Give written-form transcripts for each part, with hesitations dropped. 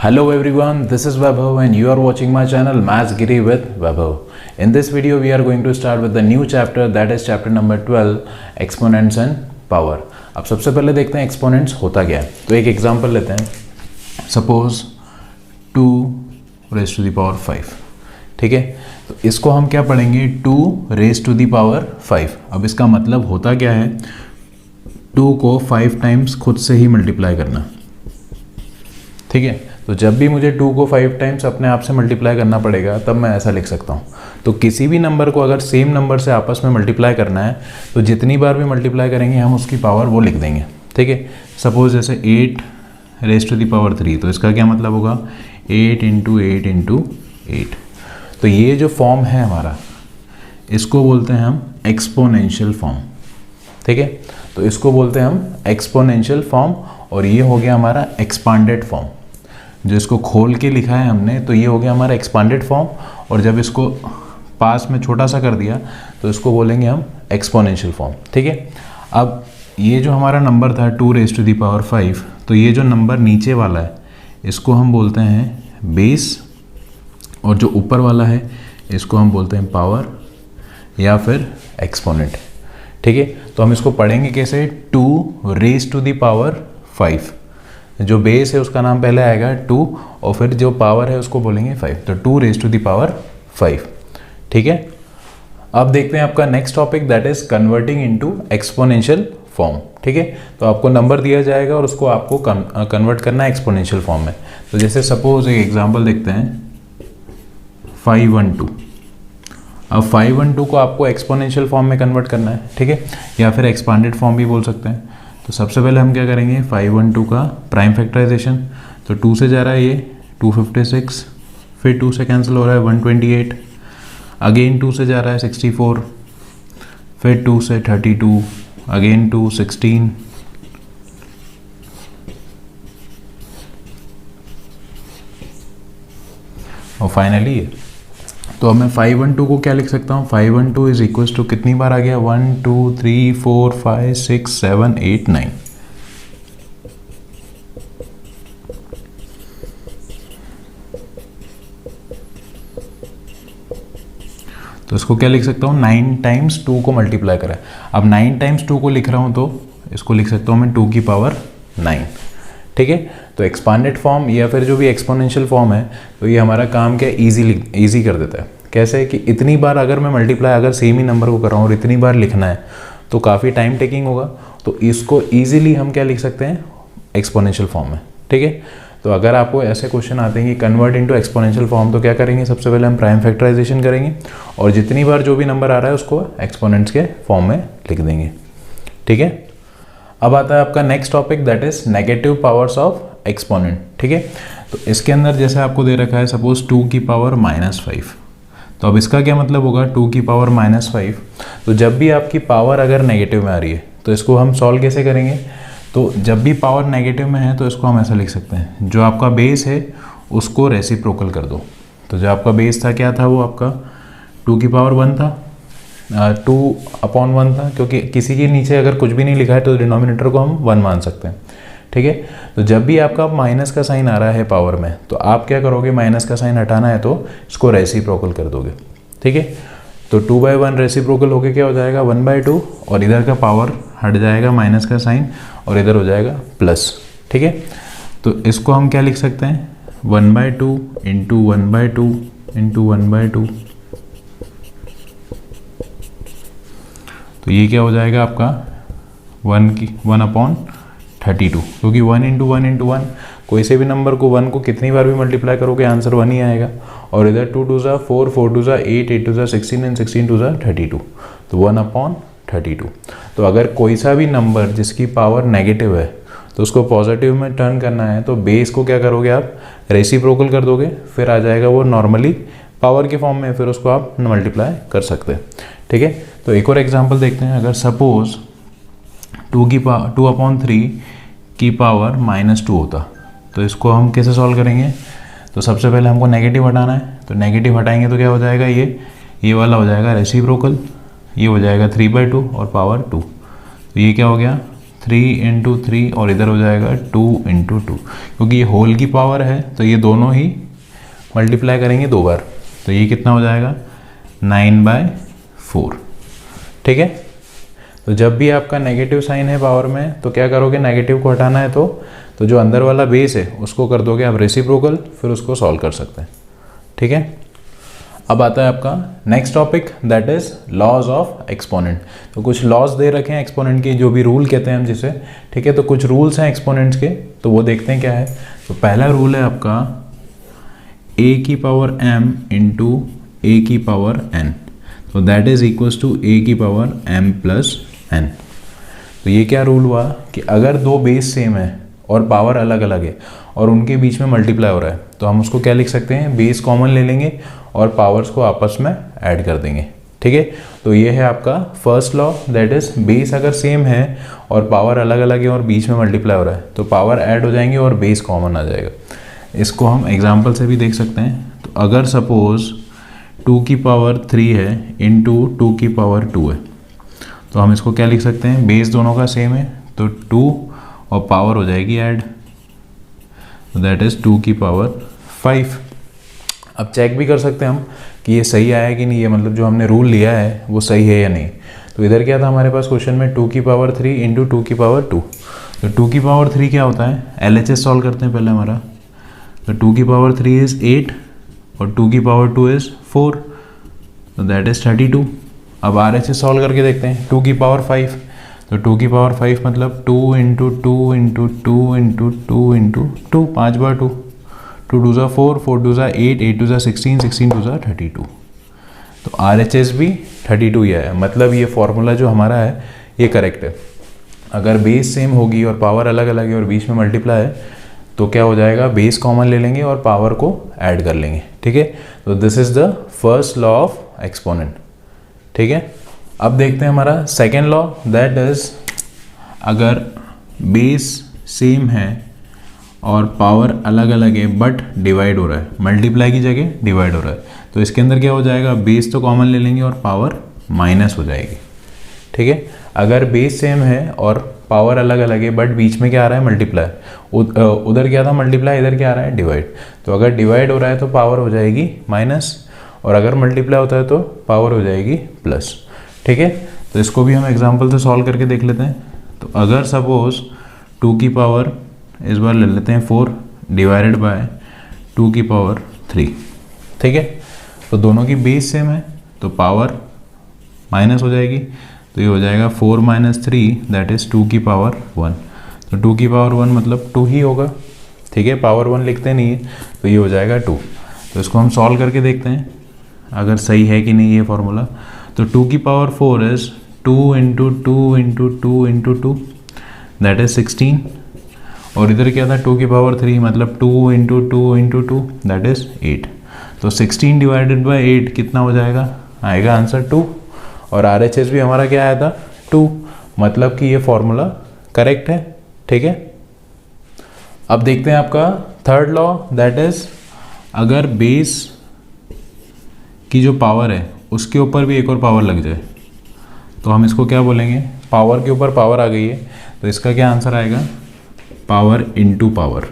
Hello everyone, this is Vaibhav and you are watching my channel Maths Giri with Vaibhav. In this video we are going to start with the new chapter, that is chapter number 12, exponents and power. अब सबसे पहले देखते हैं exponents होता क्या है. तो एक एग्जांपल लेते हैं. Suppose 2 raised to the power 5. ठीक है, तो इसको हम क्या पढ़ेंगे 2 raised to the power 5. अब इसका मतलब होता क्या है, 2 को 5 टाइम्स खुद से ही मल्टीप्लाई करना. ठीक है, तो जब भी मुझे 2 को 5 टाइम्स अपने आप से मल्टीप्लाई करना पड़ेगा तब मैं ऐसा लिख सकता हूँ. तो किसी भी नंबर को अगर सेम नंबर से आपस में मल्टीप्लाई करना है तो जितनी बार भी मल्टीप्लाई करेंगे हम उसकी पावर वो लिख देंगे. ठीक है, सपोज जैसे 8 रेज टू द पावर 3, तो इसका क्या मतलब होगा 8 इंटू 8 इंटू 8. तो ये जो फॉर्म है हमारा, इसको बोलते हैं हम एक्सपोनेंशियल फॉर्म. ठीक है, तो इसको बोलते हैं हम एक्सपोनेंशियल फॉर्म. और ये हो गया हमारा एक्सपांडेड फॉर्म. जो इसको खोल के लिखा है हमने तो ये हो गया हमारा एक्सपांडेड फॉर्म. और जब इसको पास में छोटा सा कर दिया तो इसको बोलेंगे हम एक्सपोनेंशियल फॉर्म. ठीक है, अब ये जो हमारा नंबर था 2 रेज टू द पावर 5, तो ये जो नंबर नीचे वाला है इसको हम बोलते हैं बेस, और जो ऊपर वाला है इसको हम बोलते हैं पावर या फिर एक्सपोनेंट. ठीक है, तो हम इसको पढ़ेंगे कैसे, 2 रेज टू द पावर 5. जो बेस है उसका नाम पहले आएगा 2 और फिर जो पावर है उसको बोलेंगे 5. तो 2 रेज टू द पावर 5. ठीक है, अब देखते हैं आपका next topic, that is converting into exponential form. ठीक है, तो आपको नंबर दिया जाएगा और उसको आपको कन्वर्ट करना है एक्सपोनेंशियल फॉर्म में. तो जैसे सपोज एक एग्जांपल देखते हैं 512. अब 512 को आपको एक्सपोनेंशियल फॉर्म में कन्वर्ट करना है. ठीक है, या फिर एक्सपांडेड फॉर्म भी बोल सकते हैं. तो सबसे पहले हम क्या करेंगे 512 का प्राइम फैक्टराइजेशन. तो 2 से जा रहा है ये 256, फिर 2 से कैंसिल हो रहा है 128, अगेन 2 से जा रहा है 64, फिर 2 से 32, अगेन 2 16, और फाइनली ये. तो अब मैं 512 को क्या लिख सकता हूँ, 512 इज इक्वल टू कितनी बार आ गया 1 2 3 4 5 6 7 8 9. तो इसको क्या लिख सकता हूँ 9 टाइम्स 2 को मल्टीप्लाई करा है. अब 9 टाइम्स 2 को लिख रहा हूँ तो इसको लिख सकता हूँ मैं 2 की पावर 9. ठीक है, तो एक्सपांडेड फॉर्म या फिर जो भी एक्सपोनेंशियल फॉर्म है तो ये हमारा काम क्या ईजी कर देता है. कैसे कि इतनी बार अगर मैं मल्टीप्लाई अगर सेम ही नंबर को कर रहा हूँ और इतनी बार लिखना है तो काफ़ी टाइम टेकिंग होगा. तो इसको ईजिली हम क्या लिख सकते हैं एक्सपोनेंशियल फॉर्म में. ठीक है, तो अगर आपको ऐसे क्वेश्चन आते हैं कि कन्वर्ट इनटू एक्सपोनेंशियल फॉर्म, तो क्या करेंगे, सबसे पहले हम प्राइम फैक्टराइजेशन करेंगे और जितनी बार जो भी नंबर आ रहा है उसको एक्सपोनेंट्स के फॉर्म में लिख देंगे. ठीक है, अब आता है आपका next topic, that is negative powers of exponent. ठीक है, तो इसके अंदर जैसे आपको दे रखा है सपोज 2 की पावर -5. तो अब इसका क्या मतलब होगा 2 की पावर -5. तो जब भी आपकी पावर अगर नेगेटिव में आ रही है तो इसको हम सॉल्व कैसे करेंगे. तो जब भी पावर नेगेटिव में है तो इसको हम ऐसा लिख सकते हैं, जो आपका बेस है उसको रेसिप्रोकल कर दो. तो जो आपका बेस था क्या था, वो आपका 2 की पावर 1 था, 2/1 था, क्योंकि किसी के नीचे अगर कुछ भी नहीं लिखा है तो डिनोमिनेटर को हम 1 मान सकते हैं. ठीक है, तो जब भी आपका माइनस का साइन आ रहा है पावर में तो आप क्या करोगे, माइनस का साइन हटाना है तो इसको रेसिप्रोकल कर दोगे. ठीक है, तो 2/1 रेसिप्रोकल होके क्या हो जाएगा 1/2, और इधर का पावर हट जाएगा माइनस का साइन और इधर हो जाएगा प्लस. ठीक है, तो इसको हम क्या लिख सकते हैं 1/2 इंटू 1/2 इंटू 1/2. तो ये क्या हो जाएगा आपका 1/32, क्योंकि 1 इंटू 1 इंटू 1, कोई से भी नंबर को 1 को कितनी बार भी मल्टीप्लाई करोगे आंसर 1 ही आएगा. और इधर 2 2 ज़ा 4, 4 2 ज़ा 8, 8 2 ज़ा 16 एंड 16 2 ज़ा 32. तो 1/32. तो अगर कोई सा भी नंबर जिसकी पावर नेगेटिव है तो उसको पॉजिटिव में टर्न करना है तो बेस को क्या करोगे आप रेसिप्रोकल कर दोगे, फिर आ जाएगा वो नॉर्मली पावर के फॉर्म में, फिर उसको आप मल्टीप्लाई कर सकते हैं. ठीक है, तो एक और एग्जांपल देखते हैं. अगर सपोज 2/3 की पावर -2 होता तो इसको हम कैसे सॉल्व करेंगे. तो सबसे पहले हमको नेगेटिव हटाना है. तो नेगेटिव हटाएंगे तो क्या हो जाएगा, ये वाला हो जाएगा रेसिप्रोकल, ये हो जाएगा 3/2 और पावर 2. तो ये क्या हो गया 3 और इधर हो जाएगा 2 क्योंकि ये होल की पावर है तो ये दोनों ही मल्टीप्लाई करेंगे 2 बार, तो ये कितना हो जाएगा 9/4। ठीक है, तो जब भी आपका नेगेटिव साइन है पावर में तो क्या करोगे, नेगेटिव को हटाना है तो जो अंदर वाला बेस है उसको कर दोगे आप रेसिप्रोकल, फिर उसको सॉल्व कर सकते हैं। ठीक है, अब आता है आपका next topic that is laws of exponent. तो कुछ लॉज दे रखे हैं एक्सपोनेंट के, जो भी रूल कहते हैं हम जिसे। ठीक है, तो कुछ रूल्स हैं एक्सपोनेंट्स के, तो वो देखते हैं क्या है। तो पहला रूल है आपका a की पावर m इंटू a की पावर n, तो that is equals to a की पावर m प्लस n। तो ये क्या रूल हुआ कि अगर दो बेस सेम है और पावर अलग अलग है और उनके बीच में मल्टीप्लाई हो रहा है तो हम उसको क्या लिख सकते हैं, बेस कॉमन ले लेंगे और पावर्स को आपस में ऐड कर देंगे। ठीक है, तो ये है आपका first law that is base अगर सेम है और पावर अलग अलग है और बीच में मल्टीप्लाई हो रहा है तो पावर ऐड हो जाएंगे और बेस कॉमन आ जाएगा। इसको हम एग्जाम्पल से भी देख सकते हैं। तो अगर सपोज 2 की पावर 3 है इंटू 2 की पावर 2 है, तो हम इसको क्या लिख सकते हैं, बेस दोनों का सेम है तो 2 और पावर हो जाएगी ऐड, दैट इज 2 की पावर 5। अब चेक भी कर सकते हैं हम कि ये सही आया कि नहीं, ये मतलब जो हमने रूल लिया है वो सही है या नहीं। तो इधर क्या था हमारे पास क्वेश्चन में 2 की पावर 3 इंटू 2 की पावर 2। तो 2 की पावर 3 क्या होता है, LHS सॉल्व करते हैं पहले हमारा। तो 2 की पावर 3 इज 8 और 2 की पावर 2 इज 4, तो दैट इज 32। अब RHS सॉल्व करके देखते हैं 2 की पावर 5। तो 2 की पावर 5 मतलब 2 इंटू 2 इंटू 2 इंटू 2 इंटू 2, 5 बार 2, 2 2 ज़ा 4, 4 2 ज़ा 8, 8 2 ज़ा 16, 16 2 ज़ा 32। तो RHS भी 32 ही है, मतलब ये फॉर्मूला जो हमारा है ये करेक्ट है। अगर बेस सेम होगी और पावर अलग अलग है और बीच में मल्टीप्लाई है तो क्या हो जाएगा, बेस कॉमन ले लेंगे और पावर को ऐड कर लेंगे। ठीक है, तो this is the first law of exponent. ठीक है, अब देखते हैं हमारा सेकेंड लॉ दैट इज अगर बेस सेम है और पावर अलग अलग है बट डिवाइड हो रहा है, मल्टीप्लाई की जगह डिवाइड हो रहा है, तो इसके अंदर क्या हो जाएगा, बेस तो कॉमन ले लेंगे और पावर माइनस हो जाएगी। ठीक है, अगर बेस सेम है और पावर अलग अलग है बट बीच में क्या आ रहा है, मल्टीप्लाई, उधर क्या था मल्टीप्लाई, इधर क्या आ रहा है डिवाइड। तो अगर डिवाइड हो रहा है तो पावर हो जाएगी माइनस और अगर मल्टीप्लाई होता है तो पावर हो जाएगी प्लस। ठीक है, तो इसको भी हम एग्जांपल से सॉल्व करके देख लेते हैं। तो अगर सपोज 2 की पावर इस बार ले लेते हैं 4 डिवाइडेड बाय 2 की पावर 3। ठीक है, तो दोनों की बेस सेम है तो पावर माइनस हो जाएगी, तो ये हो जाएगा 4 माइनस 3 दैट इज़ 2 की पावर 1। तो 2 की पावर 1 मतलब 2 ही होगा। ठीक है, पावर 1 लिखते नहीं है तो ये हो जाएगा 2। तो इसको हम सॉल्व करके देखते हैं अगर सही है कि नहीं ये फॉर्मूला। तो 2 की power 4 is 2 into 2 into 2 into 2 that is 16 और इधर क्या था 2 की पावर 3 मतलब 2 इंटू 2 इंटू 2 दैट इज 8। तो 16 डिवाइडेड बाई 8 कितना हो जाएगा, आएगा आंसर 2 और RHS भी हमारा क्या आया था 2, मतलब कि ये फॉर्मूला करेक्ट है। ठीक है, अब देखते हैं आपका थर्ड लॉ दैट इज अगर बेस की जो पावर है उसके ऊपर भी एक और पावर लग जाए तो हम इसको क्या बोलेंगे, पावर के ऊपर पावर आ गई है तो इसका क्या आंसर आएगा, पावर इनटू पावर।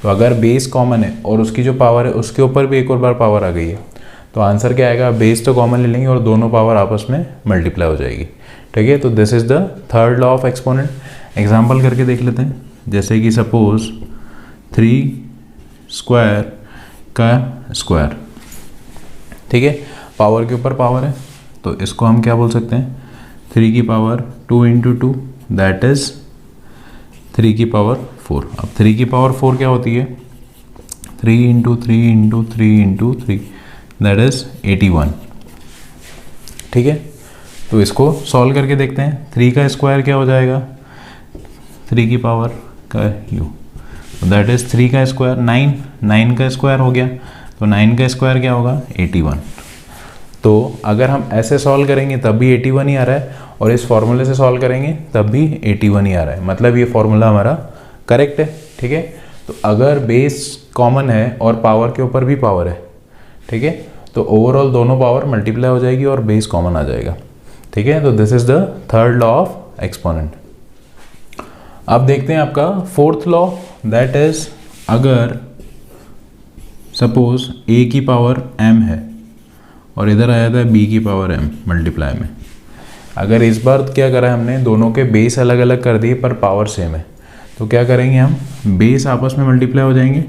तो अगर बेस कॉमन है और उसकी जो पावर है उसके ऊपर भी एक और बार पावर आ गई है तो आंसर क्या आएगा, बेस तो कॉमन ले लेंगे और दोनों पावर आपस में मल्टीप्लाई हो जाएगी। ठीक है, तो this is the third law of exponent. Example करके देख लेते हैं, जैसे कि सपोज 3 स्क्वायर का स्क्वायर। ठीक है, पावर के ऊपर पावर है तो इसको हम क्या बोल सकते हैं, 3 की पावर 2 इंटू 2 दैट इज 3 की पावर 4। अब 3 की पावर 4 क्या होती है, 3 into 3 into 3 into 3 that is 81। ठीक है, तो इसको सॉल्व करके देखते हैं। 3 का स्क्वायर क्या हो जाएगा, 3 की पावर का यू दैट इज 3 का स्क्वायर 9, 9 का स्क्वायर हो गया तो 9 का स्क्वायर क्या होगा 81। तो अगर हम ऐसे सॉल्व करेंगे तब भी 81 ही आ रहा है और इस फॉर्मूले से सॉल्व करेंगे तब भी 81 ही आ रहा है, मतलब ये फॉर्मूला हमारा करेक्ट है। ठीक है, तो अगर बेस कॉमन है और पावर के ऊपर भी पावर है, ठीक है, तो ओवरऑल दोनों पावर मल्टीप्लाई हो जाएगी और बेस कॉमन आ जाएगा। ठीक है, तो this is the third law of exponent. अब देखते हैं आपका फोर्थ लॉ, दैट इज अगर सपोज a की पावर m है और इधर आया था b की पावर m मल्टीप्लाई में, अगर इस बार क्या करा है हमने, दोनों के बेस अलग अलग कर दिए पर पावर सेम है, तो क्या करेंगे हम, बेस आपस में मल्टीप्लाई हो जाएंगे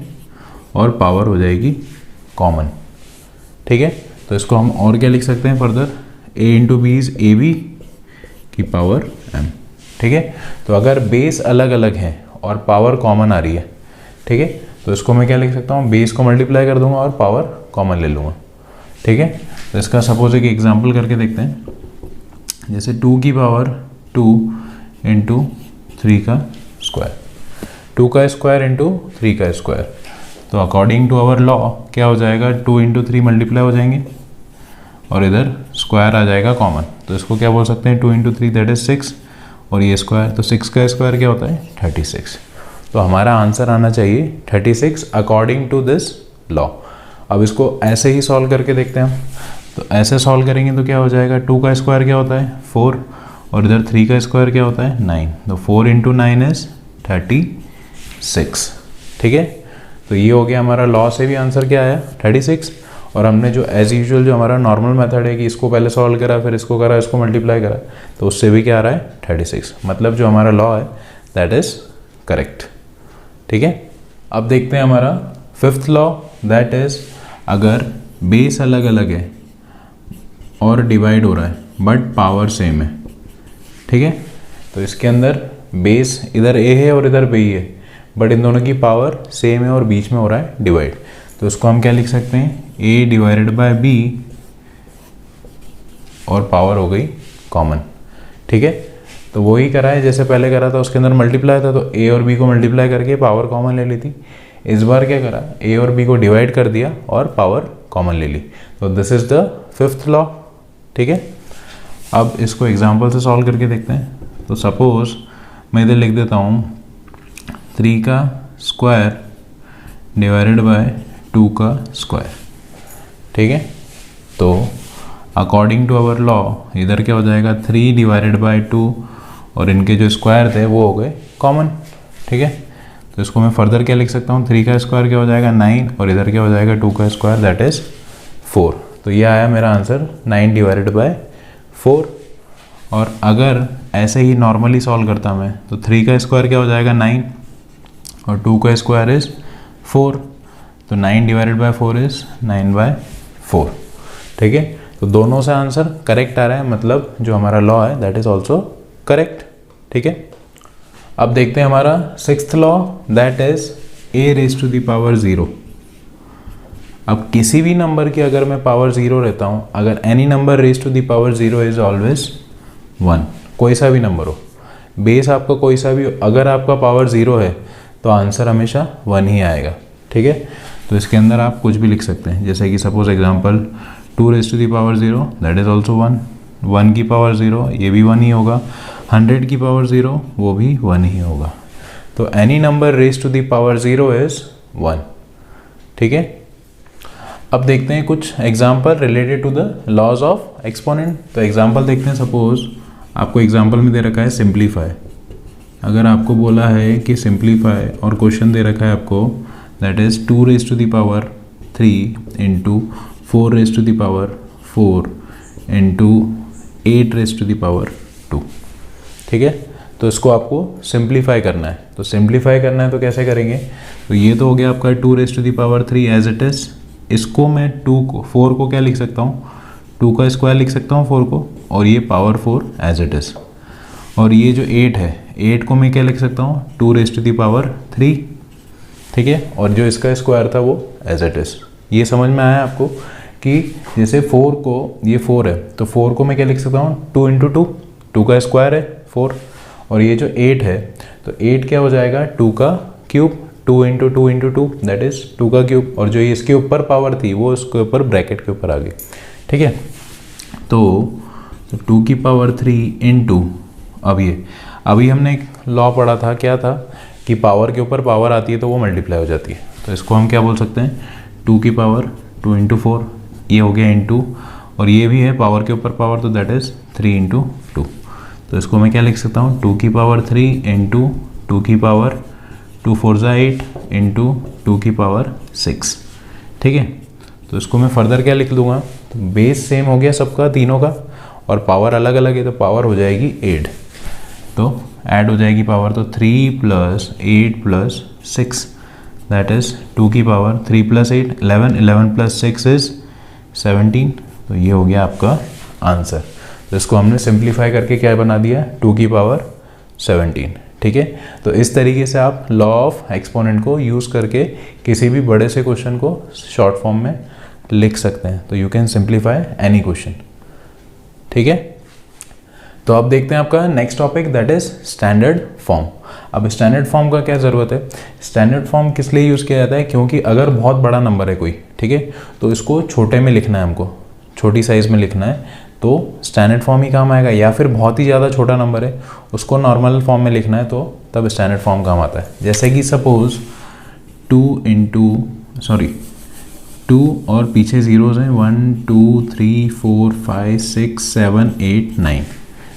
और पावर हो जाएगी कॉमन। ठीक है, तो इसको हम और क्या लिख सकते हैं further, a into b is a b की पावर m। ठीक है, तो अगर बेस अलग अलग हैं और पावर कॉमन आ रही है, ठीक है, तो इसको मैं क्या लिख सकता हूँ, बेस को मल्टीप्लाई कर दूंगा और पावर कॉमन ले लूँगा। ठीक है, तो इसका सपोज एक एग्जांपल करके देखते हैं, जैसे 2 की पावर 2 इंटू 3 का स्क्वायर, 2 का स्क्वायर इंटू 3 का स्क्वायर, तो अकॉर्डिंग टू आवर लॉ क्या हो जाएगा, 2 इंटू 3 मल्टीप्लाई हो जाएंगे और इधर स्क्वायर आ जाएगा कॉमन, तो इसको क्या बोल सकते हैं, 2 इंटू 3 दैट इज 6 और ये स्क्वायर, तो 6 का स्क्वायर क्या होता है 36। तो हमारा आंसर आना चाहिए 36 अकॉर्डिंग टू दिस लॉ। अब इसको ऐसे ही सॉल्व करके देखते हैं हम, तो ऐसे सॉल्व करेंगे तो क्या हो जाएगा, 2 का स्क्वायर क्या होता है 4 और इधर 3 का स्क्वायर क्या होता है 9, तो 4 इंटू 9 इज 36। ठीक है, तो ये हो गया हमारा लॉ से भी आंसर क्या आया 36। और हमने जो एज यूजुअल जो हमारा नॉर्मल मेथड है कि इसको पहले सॉल्व करा फिर इसको करा इसको मल्टीप्लाई करा, तो उससे भी क्या आ रहा है 36, मतलब जो हमारा लॉ है दैट इज करेक्ट। ठीक है, अब देखते हैं हमारा फिफ्थ लॉ, दैट इज अगर बेस अलग अलग है और डिवाइड हो रहा है बट पावर सेम है। ठीक है, तो इसके अंदर बेस इधर a है और इधर b है बट इन दोनों की पावर सेम है और बीच में हो रहा है डिवाइड, तो इसको हम क्या लिख सकते हैं, a डिवाइडेड बाय b और पावर हो गई कॉमन। ठीक है, तो वही करा है जैसे पहले करा था, उसके अंदर मल्टीप्लाई था तो a और b को मल्टीप्लाई करके पावर कॉमन ले ली थी। इस बार क्या करा, a और b को डिवाइड कर दिया और पावर कॉमन ले ली, तो this is the fifth law. ठीक है, अब इसको एग्जांपल से सॉल्व करके देखते हैं। तो सपोज मैं इधर लिख देता हूँ 3 का स्क्वायर डिवाइडेड बाय 2 का स्क्वायर। ठीक है, तो अकॉर्डिंग टू अवर लॉ इधर क्या हो जाएगा 3 डिवाइडेड बाय 2 और इनके जो स्क्वायर थे वो हो गए कॉमन। ठीक है, तो इसको मैं फर्दर क्या लिख सकता हूँ, 3 का स्क्वायर क्या हो जाएगा 9 और इधर क्या हो जाएगा 2 का स्क्वायर दैट इज 4। तो ये आया मेरा आंसर 9 डिवाइडेड बाय 4। और अगर ऐसे ही नॉर्मली सॉल्व करता मैं तो 3 का स्क्वायर क्या हो जाएगा 9 और 2 का स्क्वायर इज 4, तो 9 डिवाइडेड बाय 4 इज 9 बाय 4। ठीक है, तो दोनों से आंसर करेक्ट आ रहा है, मतलब जो हमारा लॉ है दैट इज ऑल्सो करेक्ट। ठीक है, अब देखते हैं हमारा sixth law, that is a raise to the power 0। अब किसी भी नंबर की अगर मैं पावर 0 रहता हूँ, अगर any number raise to the power 0 is always 1, कोई सा भी नंबर हो, बेस आपका कोई सा भी हो, अगर आपका पावर 0 है तो आंसर हमेशा 1 ही आएगा। ठीक है, तो इसके अंदर आप कुछ भी लिख सकते हैं, जैसे कि suppose example 2 raise to the power 0 that is also 1, 1 की पावर 0 ये भी 1 ही होगा, 100 की पावर 0 वो भी 1 ही होगा। तो any number raise to the power 0 is 1। ठीक है, अब देखते हैं कुछ example related to the laws of exponent. तो एग्जाम्पल देखते हैं, सपोज आपको एग्जाम्पल में दे रखा है सिंप्लीफाई। अगर आपको बोला है कि सिंप्लीफाई और क्वेश्चन दे रखा है आपको that is 2 raise to the power 3 into 4 raise to the power 4 into 8 raise to the power 2। ठीक है, तो इसको आपको सिंप्लीफाई करना है। तो सिंप्लीफाई करना है तो कैसे करेंगे, तो ये तो हो गया आपका 2 raise to the power 3 as it is. इसको मैं 4 को क्या लिख सकता हूँ, 2 का स्क्वायर लिख सकता हूँ 4 को, और ये पावर 4 एज इट इज। और ये जो 8 है, 8 को मैं क्या लिख सकता हूँ 2 रेज टू द पावर 3। ठीक है, और जो इसका स्क्वायर था वो एज इट इज। ये समझ में आया आपको कि जैसे 4 को, ये 4 है तो 4 को मैं क्या लिख सकता हूँ 2 इंटू 2, 2 का स्क्वायर है 4, और ये जो 8 है तो 8 क्या हो जाएगा 2 का cube, 2 into 2 into 2 that is 2 का क्यूब, और जो इसके ऊपर पावर थी वो उसके ऊपर ब्रैकेट के ऊपर आ गई। ठीक है, तो 2 की पावर 3 इंटू, अब ये अभी हमने एक लॉ पढ़ा था, क्या था कि पावर के ऊपर पावर आती है तो वो मल्टीप्लाई हो जाती है, तो इसको हम क्या बोल सकते हैं 2 की पावर 2 इंटू 4, ये हो गया इंटू, और ये भी है पावर के ऊपर पावर तो दैट इज 3 इंटू 2। तो इसको मैं क्या लिख सकता हूँ 2 की पावर 3 इंटू 2 की पावर 2 4 ज़ा 8 इंटू 2 की पावर 6, ठीक है। तो इसको मैं फर्दर क्या लिख दूंगा, तो बेस सेम हो गया सबका तीनों का और पावर अलग अलग है, तो पावर हो जाएगी 8, तो ऐड हो जाएगी पावर, तो 3 + 8 + 6 दैट इज़ 2 की पावर 3 + 8 11, 11 + 6 इज़ 17, तो ये हो गया आपका आंसर। तो इसको हमने सिंप्लीफाई करके क्या बना दिया, 2 की पावर 17, ठीक है। तो इस तरीके से आप लॉ ऑफ एक्सपोनेंट को यूज़ करके किसी भी बड़े से क्वेश्चन को शॉर्ट फॉर्म में लिख सकते हैं। तो you can simplify any question, ठीक है। तो अब देखते हैं आपका next topic that is standard form. अब स्टैंडर्ड फॉर्म का क्या ज़रूरत है, स्टैंडर्ड फॉर्म किस लिए यूज़ किया जाता है, क्योंकि अगर बहुत बड़ा नंबर है कोई, ठीक है, तो इसको छोटे में लिखना है, हमको छोटी साइज़ में लिखना है, तो स्टैंडर्ड फॉर्म ही काम आएगा। या फिर बहुत ही ज़्यादा छोटा नंबर है उसको नॉर्मल फॉर्म में लिखना है, तो तब स्टैंडर्ड फॉर्म काम आता है। जैसे कि सपोज 2 और पीछे ज़ीरोज़ हैं 1 2 3 4 5 6 7 8 9,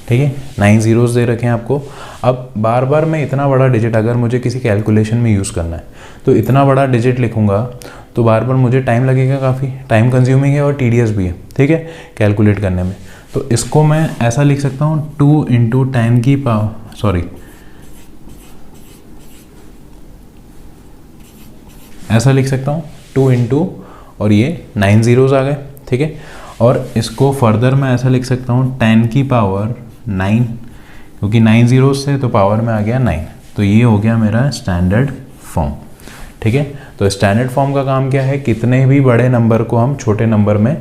ठीक है, 9 ज़ीरोज़ दे रखे हैं आपको। अब बार बार मैं इतना बड़ा डिजिट अगर मुझे किसी कैलकुलेशन में यूज़ करना है, तो इतना बड़ा डिजिट लिखूंगा तो बार बार मुझे टाइम लगेगा, काफ़ी टाइम कंज्यूमिंग है और टीडियस भी है, ठीक है, कैलकुलेट करने में। तो इसको मैं ऐसा लिख सकता हूँ 2 × 10 की पावर ऐसा लिख सकता हूँ 2 × और ये 9 ज़ीरोज़ आ गए, ठीक है। और इसको फर्दर मैं ऐसा लिख सकता हूँ 10 की पावर 9, क्योंकि 9 ज़ीरोज़ से तो पावर में आ गया 9, तो ये हो गया मेरा स्टैंडर्ड फॉर्म, ठीक है। तो स्टैंडर्ड फॉर्म का काम क्या है, कितने भी बड़े नंबर को हम छोटे नंबर में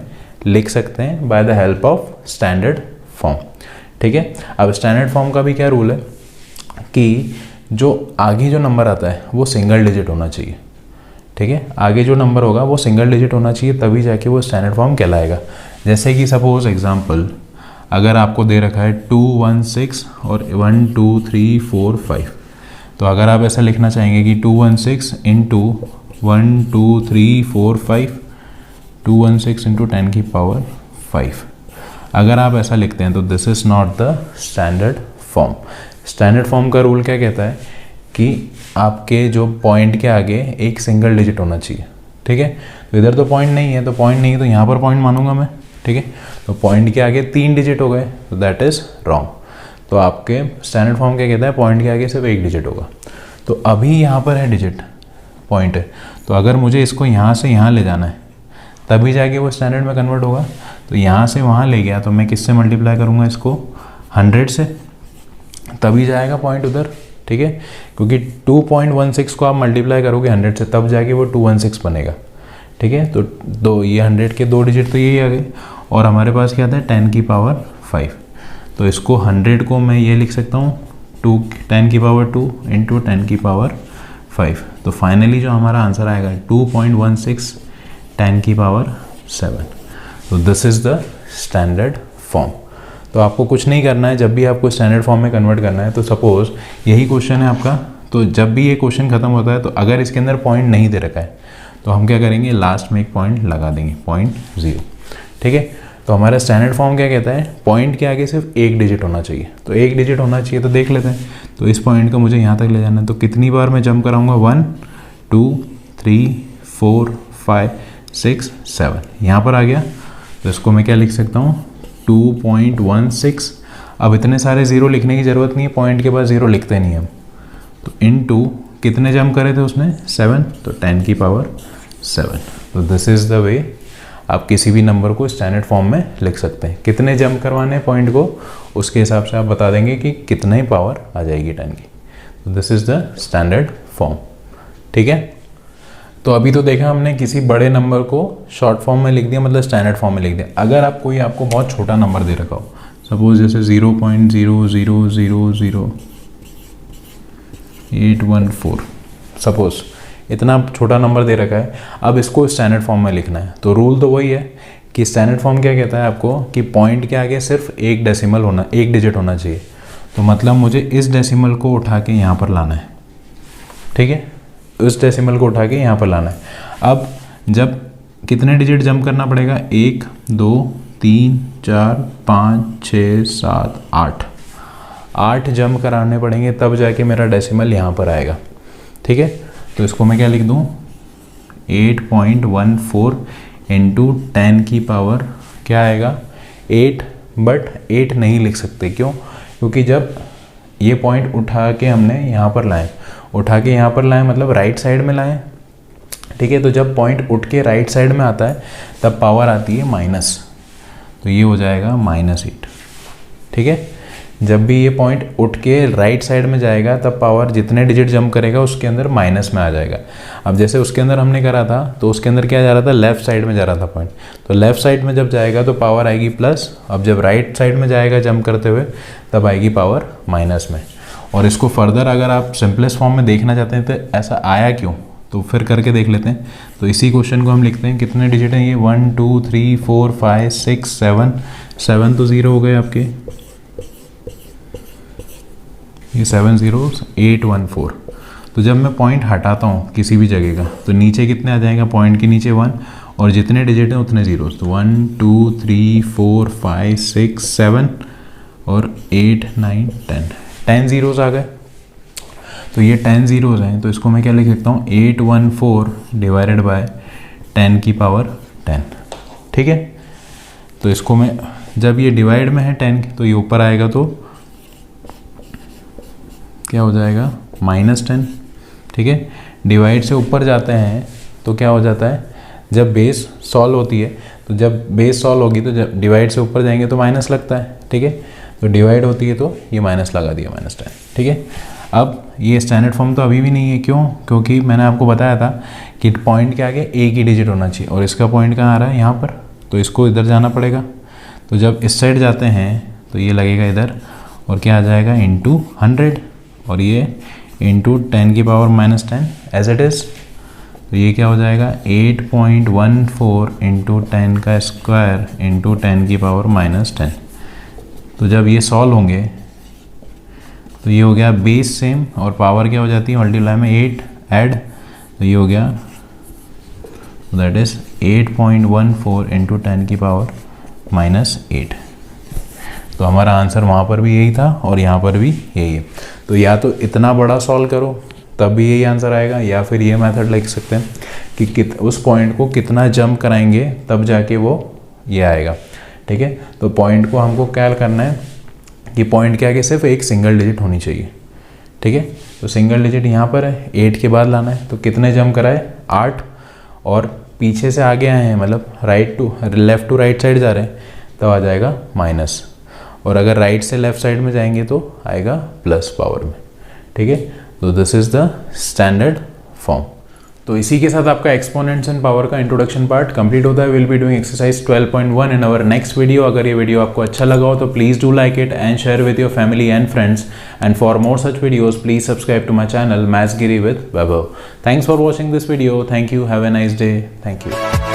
लिख सकते हैं by the help of standard form, ठीक है। अब स्टैंडर्ड फॉर्म का भी क्या रूल है कि जो आगे जो नंबर आता है वो सिंगल डिजिट होना चाहिए, ठीक है, आगे जो नंबर होगा वो सिंगल डिजिट होना चाहिए, तभी जाके वो स्टैंडर्ड फॉर्म कहलाएगा। जैसे कि सपोज एग्जांपल अगर आपको दे रखा है 2 1 6 और 1 2 3 4 5, तो अगर आप ऐसा लिखना चाहेंगे कि 216 इंटू 1 2 3 4 5, 216 इंटू 10 की पावर 5, अगर आप ऐसा लिखते हैं तो this is not the standard form. Standard form का रूल क्या कहता है कि आपके जो पॉइंट के आगे एक सिंगल डिजिट होना चाहिए, ठीक है। तो इधर तो पॉइंट नहीं है, तो यहाँ पर पॉइंट मानूंगा मैं, ठीक है। तो पॉइंट के आगे 3 डिजिट हो गए, तो दैट इज़ रॉन्ग। तो आपके स्टैंडर्ड फॉर्म क्या कहता है, पॉइंट के आगे सिर्फ एक डिजिट होगा। तो अभी यहाँ पर है डिजिट, पॉइंट है, तो अगर मुझे इसको यहाँ से यहाँ ले जाना है तभी जाके वो स्टैंडर्ड में कन्वर्ट होगा। तो यहाँ से वहाँ ले गया तो मैं किससे मल्टीप्लाई करूँगा इसको, 100 से, तभी जाएगा पॉइंट उधर, ठीक है। क्योंकि 2.16 को आप मल्टीप्लाई करोगे 100 से तब जाके वो 216 बनेगा, ठीक है। तो ये 100 के 2 डिजिट तो यही आ गए, और हमारे पास क्या था 10 की पावर 5, तो इसको 100 को मैं ये लिख सकता हूँ 10 की पावर 2 इंटू 10 की पावर 5। तो फाइनली जो हमारा आंसर आएगा 2.16 10 की पावर 7। तो this is the standard form. तो आपको कुछ नहीं करना है, जब भी आपको स्टैंडर्ड फॉर्म में कन्वर्ट करना है, तो सपोज़ यही क्वेश्चन है आपका, तो जब भी ये क्वेश्चन खत्म होता है तो अगर इसके अंदर पॉइंट नहीं दे रखा है तो हम क्या करेंगे, लास्ट में एक पॉइंट लगा देंगे, 0.0, ठीक है। तो हमारा स्टैंडर्ड फॉर्म क्या कहता है, पॉइंट के आगे सिर्फ एक डिजिट होना चाहिए, तो एक डिजिट होना चाहिए, तो देख लेते हैं। तो इस पॉइंट को मुझे यहाँ तक ले जाना है, तो कितनी बार मैं जंप कराऊंगा, 1 2 3 4 5 6 7, यहाँ पर आ गया। तो इसको मैं क्या लिख सकता हूँ 2.16। अब इतने सारे ज़ीरो लिखने की ज़रूरत नहीं है, पॉइंट के बाद ज़ीरो लिखते नहीं हम। तो इनटू कितने जंप करे थे उसने, 7, तो 10 की पावर 7। तो दिस इज़ द वे आप किसी भी नंबर को स्टैंडर्ड फॉर्म में लिख सकते हैं। कितने जंप करवाने पॉइंट को, उसके हिसाब से आप बता देंगे कि कितना ही पावर आ जाएगी 10 की। तो this is the standard form, ठीक है। तो अभी तो देखा हमने किसी बड़े नंबर को शॉर्ट फॉर्म में लिख दिया, मतलब स्टैंडर्ड फॉर्म में लिख दिया। अगर आपको बहुत छोटा नंबर दे रखा हो, सपोज जैसे 0.0000814, सपोज इतना छोटा नंबर दे रखा है, अब इसको स्टैंडर्ड फॉर्म में लिखना है। तो रूल तो वही है कि स्टैंडर्ड फॉर्म क्या कहता है आपको कि पॉइंट के आगे सिर्फ एक डिजिट होना चाहिए। तो मतलब मुझे इस डेसिमल को उठा के यहाँ पर लाना है, ठीक है, उस डेसिमल को उठा के यहाँ पर लाना है। अब जब कितने डिजिट जंप करना पड़ेगा, 1 2 3 4 5 6 7 8, 8 जंप कराने पड़ेंगे तब जाके मेरा डेसिमल यहाँ पर आएगा। ठीक है, तो इसको मैं क्या लिख दूँ, 8.14 इंटू 10 की पावर क्या आएगा 8, बट 8 नहीं लिख सकते। क्यों? क्योंकि जब ये पॉइंट उठा के हमने यहाँ पर लाए, उठा के यहाँ पर लाए मतलब राइट साइड में लाए। ठीक है, तो जब पॉइंट उठ के राइट साइड में आता है तब पावर आती है माइनस, तो ये हो जाएगा -8। ठीक है, जब भी ये पॉइंट उठ के राइट साइड में जाएगा तब पावर जितने डिजिट जंप करेगा उसके अंदर माइनस में आ जाएगा। अब जैसे उसके अंदर हमने करा था तो उसके अंदर क्या जा रहा था, लेफ्ट साइड में जा रहा था पॉइंट, तो लेफ्ट साइड में जब जाएगा तो पावर आएगी प्लस। अब जब राइट साइड में जाएगा जंप करते हुए तब आएगी पावर माइनस में। और इसको फर्दर अगर आप सिंपलेस्ट फॉर्म में देखना चाहते हैं तो ऐसा आया क्यों, तो फिर करके देख लेते हैं। तो इसी क्वेश्चन को हम लिखते हैं, कितने डिजिट हैं ये, 1 2 3 4 5 6 7 तो 0 हो गए आपके, ये 7 zeros 814। तो जब मैं पॉइंट हटाता हूँ किसी भी जगह का तो नीचे कितने आ जाएगा, पॉइंट के नीचे 1 और जितने डिजिट हैं उतने जीरोस, तो 1 2 3 4 5 6 7 और 8 9 10 जीरोस आ गए। तो ये 10 जीरोस हैं, तो इसको मैं क्या लिख सकता हूँ, 814 डिवाइडेड बाय 10 की पावर 10। ठीक है, तो इसको मैं जब ये डिवाइड में है 10 तो ये ऊपर आएगा तो क्या हो जाएगा -10। ठीक है, डिवाइड से ऊपर जाते हैं तो क्या हो जाता है, जब बेस सॉल्व होती है तो जब बेस सॉल्व होगी तो जब डिवाइड से ऊपर जाएंगे तो माइनस लगता है। ठीक है, तो डिवाइड होती है तो ये माइनस लगा दिया -10। ठीक है, अब ये स्टैंडर्ड फॉर्म तो अभी भी नहीं है, क्यों? क्योंकि मैंने आपको बताया था कि पॉइंट के आगे एक ही डिजिट होना चाहिए और इसका पॉइंट कहाँ आ रहा है, यहाँ पर, तो इसको इधर जाना पड़ेगा। तो जब इस साइड जाते हैं तो ये लगेगा इधर और क्या आ जाएगा इंटू 100 और ये इंटू 10 की पावर -10 एज इट इज़। तो ये क्या हो जाएगा 8.14 इंटू 10 का स्क्वायर इंटू 10 की पावर -10। तो जब ये सॉल्व होंगे तो ये हो गया बेस सेम और पावर क्या हो जाती है मल्टीप्लाई में 8 ऐड, तो ये हो गया दैट इज़ 8.14 इंटू 10 की पावर -8। तो हमारा आंसर वहाँ पर भी यही था और यहाँ पर भी यही है। तो या तो इतना बड़ा सॉल्व करो तब भी यही आंसर आएगा, या फिर ये मेथड लिख सकते हैं कि उस पॉइंट को कितना जंप कराएंगे तब जाके वो ये आएगा। ठीक है, तो पॉइंट को हमको क्या करना है कि पॉइंट के आगे सिर्फ एक सिंगल डिजिट होनी चाहिए। ठीक है, तो सिंगल डिजिट यहाँ पर है, 8 के बाद लाना है, तो कितने जंप कराए 8, और पीछे से आगे आए हैं मतलब लेफ़्ट टू राइट साइड जा रहे हैं तब आ जाएगा माइनस, और अगर राइट से लेफ्ट साइड में जाएंगे तो आएगा प्लस पावर में। ठीक है, तो this is the standard form. तो इसी के साथ आपका एक्सपोनेंट्स एंड पावर का इंट्रोडक्शन पार्ट कंप्लीट होता है। Will be doing exercise 12.1 in our next video. अगर ये वीडियो आपको अच्छा लगा हो तो please do like it and share with your family and friends, and for more such videos please subscribe to my channel maths Giri with Vaibhav. Thanks for watching this video. Thank you, have a nice day. Thank you.